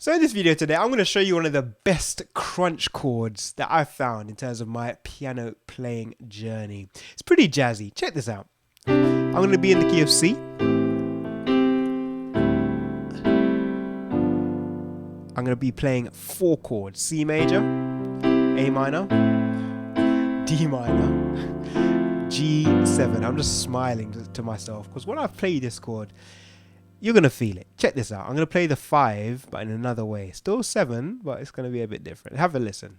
So in this video today, I'm going to show you one of the best crunch chords that I've found in terms of my piano playing journey. It's pretty jazzy. Check this out. I'm going to be in the key of C. I'm going to be playing 4 chords: C major, A minor, D minor, G7. I'm just smiling to myself because when I play this chord, you're going to feel it. Check this out. I'm going to play the 5, but in another way. Still 7, but it's going to be a bit different. Have a listen.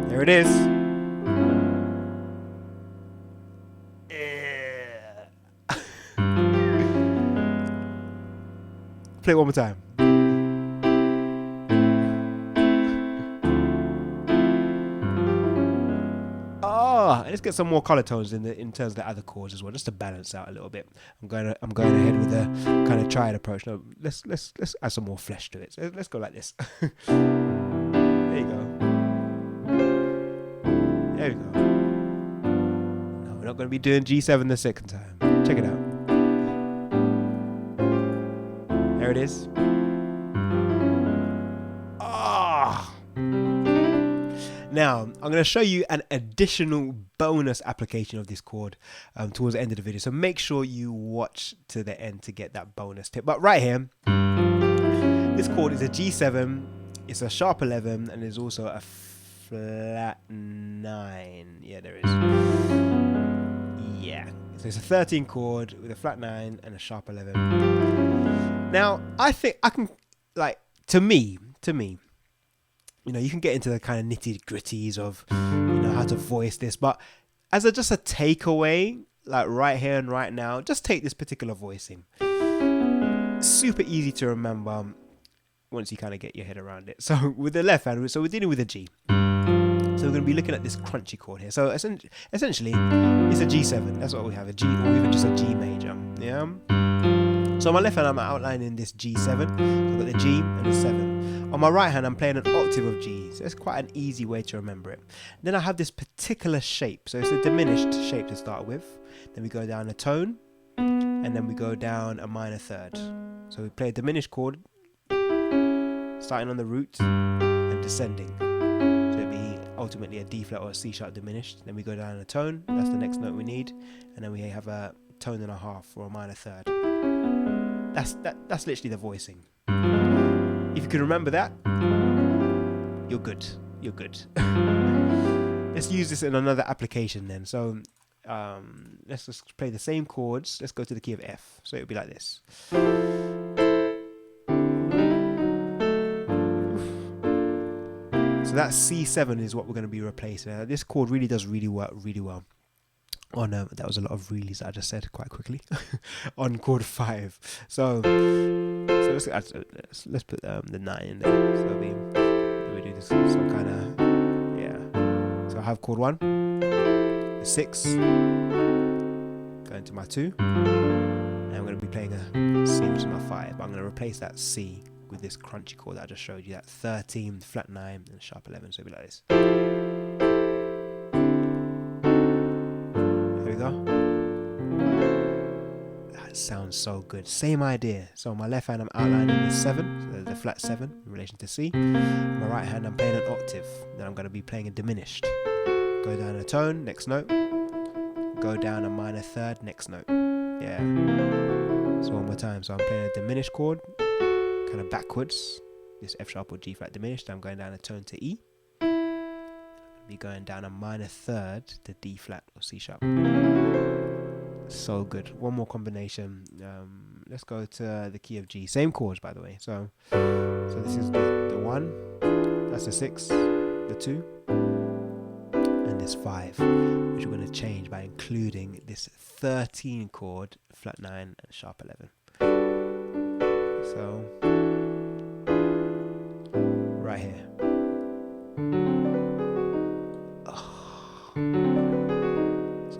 There it is. Play it one more time. And let's get some more color tones in terms of the other chords as well, just to balance out a little bit. I'm going ahead with a kind of triad approach. No, let's add some more flesh to it. So let's go like this. There you go. There we go. No, we're not going to be doing G7 the second time. Check it out. There it is. Now, I'm going to show you an additional bonus application of this chord towards the end of the video. So make sure you watch to the end to get that bonus tip. But right here, this chord is a G7, it's a sharp 11, and there's also a flat 9. Yeah, there is. Yeah. So it's a 13 chord with a flat 9 and a sharp 11. Now, I think I can, like, to me, you know, you can get into the kind of nitty gritties of, you know, how to voice this, but as just a takeaway, like right here and right now, just take this particular voicing. Super easy to remember once you kind of get your head around it. So with the left hand, so we're dealing with a G. So we're going to be looking at this crunchy chord here. So essentially, it's a G7. That's what we have, a G, or even just a G major. Yeah. So on my left hand, I'm outlining this G7. So I've got the G and the 7. On my right hand, I'm playing an octave of G. So it's quite an easy way to remember it. Then I have this particular shape. So it's a diminished shape to start with. Then we go down a tone, and then we go down a minor third. So we play a diminished chord, starting on the root and descending. So it'd be ultimately a D flat or a C sharp diminished. Then we go down a tone. That's the next note we need. And then we have a tone and a half or a minor third. That's literally the voicing. If you can remember that, you're good. You're good. Let's use this in another application then. So let's just play the same chords. Let's go to the key of F. So it would be like this. So that C7 is what we're going to be replacing. This chord really does work really well. On that was a lot of reallys that I just said quite quickly. On chord 5. So let's put the 9 in there. So we do this some kind of, yeah. So I have chord 1, the 6, going to my 2, and I'm going to be playing a C, which is my 5. But I'm going to replace that C with this crunchy chord that I just showed you, that 13, flat 9, and sharp 11. So it'll be like this. That sounds so good. Same idea. So on my left hand, I'm outlining the 7, so the flat 7 in relation to C. On my right hand, I'm playing an octave. Then I'm going to be playing a diminished. Go down a tone, next note. Go down a minor third, next note. Yeah. So one more time. So I'm playing a diminished chord, kind of backwards. This F sharp or G flat diminished. I'm going down a tone to E. Be going down a minor third to D flat or C sharp. So good. One more combination. Let's go to the key of G. Same chords, by the way. So this is the 1. That's the 6, the 2, and this 5, which we're going to change by including this 13 chord, flat 9 and sharp 11. So right here.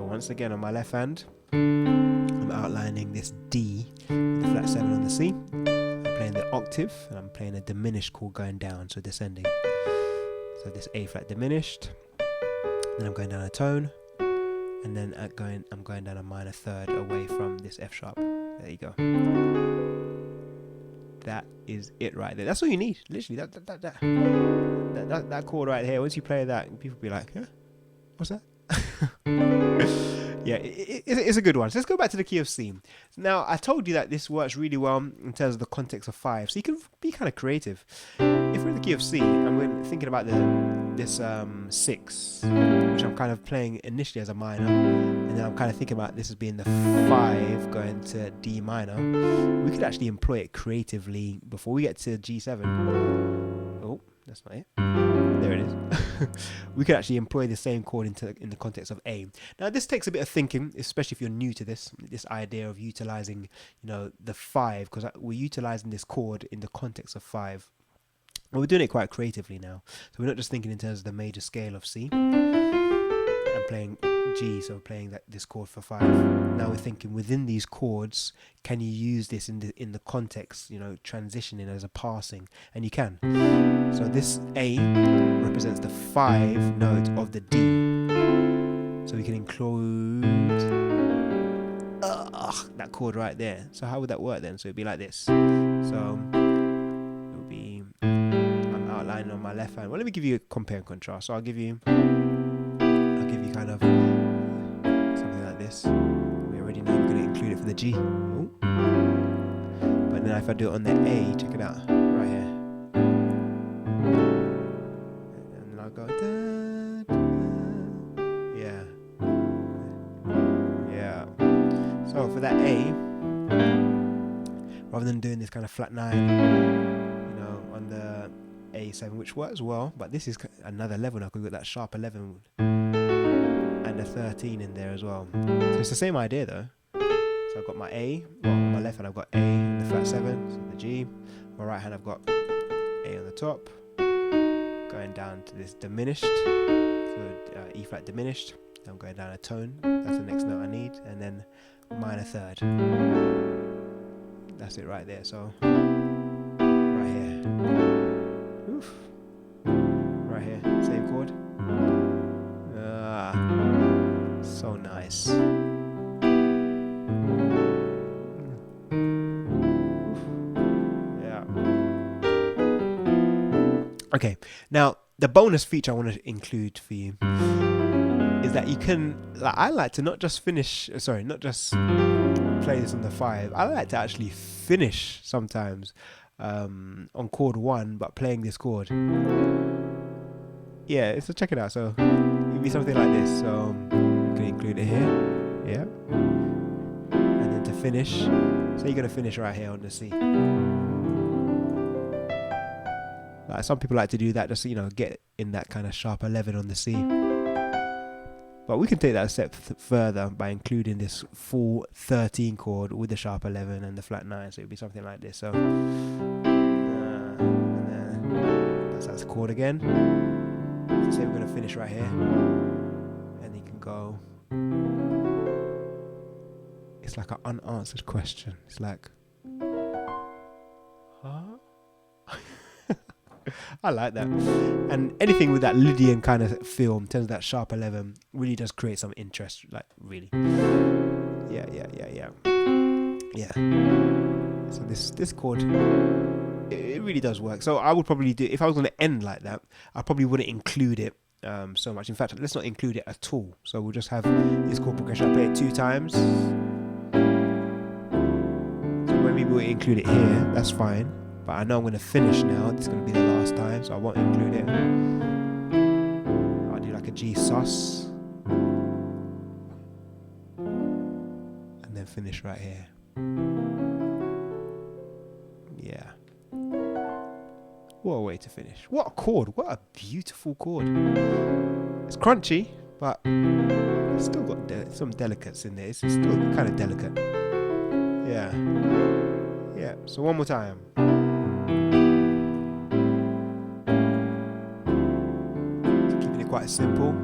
Once again, on my left hand, I'm outlining this D with the flat 7 on the C. I'm playing the octave, and I'm playing a diminished chord going down, so descending. So this A flat diminished, then I'm going down a tone, and then I'm going down a minor third away from this F sharp. There you go. that is it right there. That's all you need, literally. That chord right here. Once you play that, people be like, huh? What's that? Yeah, it's a good one. So let's go back to the key of C. Now, I told you that this works really well in terms of the context of 5, so you can be kind of creative. If we're in the key of C, and we're thinking about this 6, which I'm kind of playing initially as a minor, and then I'm kind of thinking about this as being the 5 going to D minor, we could actually employ it creatively before we get to G7. Oh, that's not it. There it is. We could actually employ the same chord in the context of A. Now, this takes a bit of thinking, especially if you're new to this idea of utilizing, the 5, because we're utilizing this chord in the context of 5. Well, we're doing it quite creatively now. So we're not just thinking in terms of the major scale of C and playing G, so playing this chord for 5. Now we're thinking within these chords, can you use this in the context, transitioning as a passing? And you can. So this A represents the 5 note of the D. So we can include that chord right there. So how would that work then? So it'd be like this. So it would be, I'm outlining on my left hand. Well, let me give you a compare and contrast. So I'll give you kind of something like this. We already know we're going to include it for the G. Ooh. But then if I do it on the A, check it out, right here. And then I'll go da, da. Yeah. So for that A, rather than doing this kind of flat 9, on the A7, which works well, but this is another level now because we've got that sharp 11 and a 13 in there as well. So it's the same idea though. So I've got my A, on my left hand I've got A in the flat 7, so the G. On my right hand I've got A on the top, going down to this diminished, so E flat diminished. I'm going down a tone, that's the next note I need, and then minor 3rd. That's it right there, so right here. Oof. Right here, same chord. So nice. Yeah. Okay, now the bonus feature I want to include for you is that you can, I like to not just play this on the 5. I like to actually finish sometimes on chord 1, but playing this chord. Yeah, so check it out. So it'd be something like this. So you can include it here, yeah, and then to finish, so you're gonna finish right here on the C. Like some people like to do that, just get in that kind of sharp 11 on the C. But we can take that a step further by including this full 13 chord with the sharp 11 and the flat 9. So it'd be something like this. So and then that's the chord again. So say we're going to finish right here, and you can go. It's like an unanswered question. It's like, huh? I like that. And anything with that Lydian kind of feel in terms of that sharp 11 really does create some interest, like really. Yeah. So this chord, it really does work. So I would probably do, if I was going to end like that, I probably wouldn't include it so much. In fact, let's not include it at all. So we'll just have this chord progression. I'll play it 2 times. So maybe we'll include it here, that's fine. But I know I'm going to finish now. This is going to be the last time, so I won't include it. I'll do like a G sus. And then finish right here. Yeah. What a way to finish. What a chord. What a beautiful chord. It's crunchy, but it's still got some delicates in there. It's still kind of delicate. Yeah. Yeah. So one more time. Quite simple.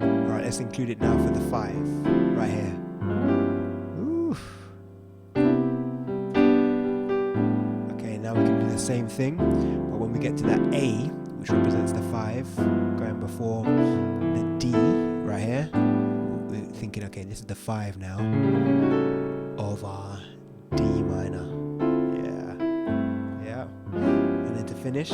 Alright, let's include it now for the 5 right here. Oof. Okay, now we can do the same thing, but when we get to that A, which represents the 5, going before the D right here, we're thinking, okay, this is the 5 now. of our D minor. Yeah. And then to finish,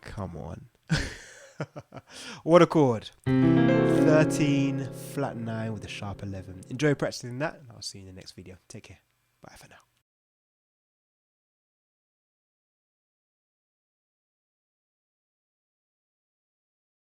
come on. What a chord. 13, flat 9 with a sharp 11. Enjoy practicing that, and I'll see you in the next video. Take care. Bye for now.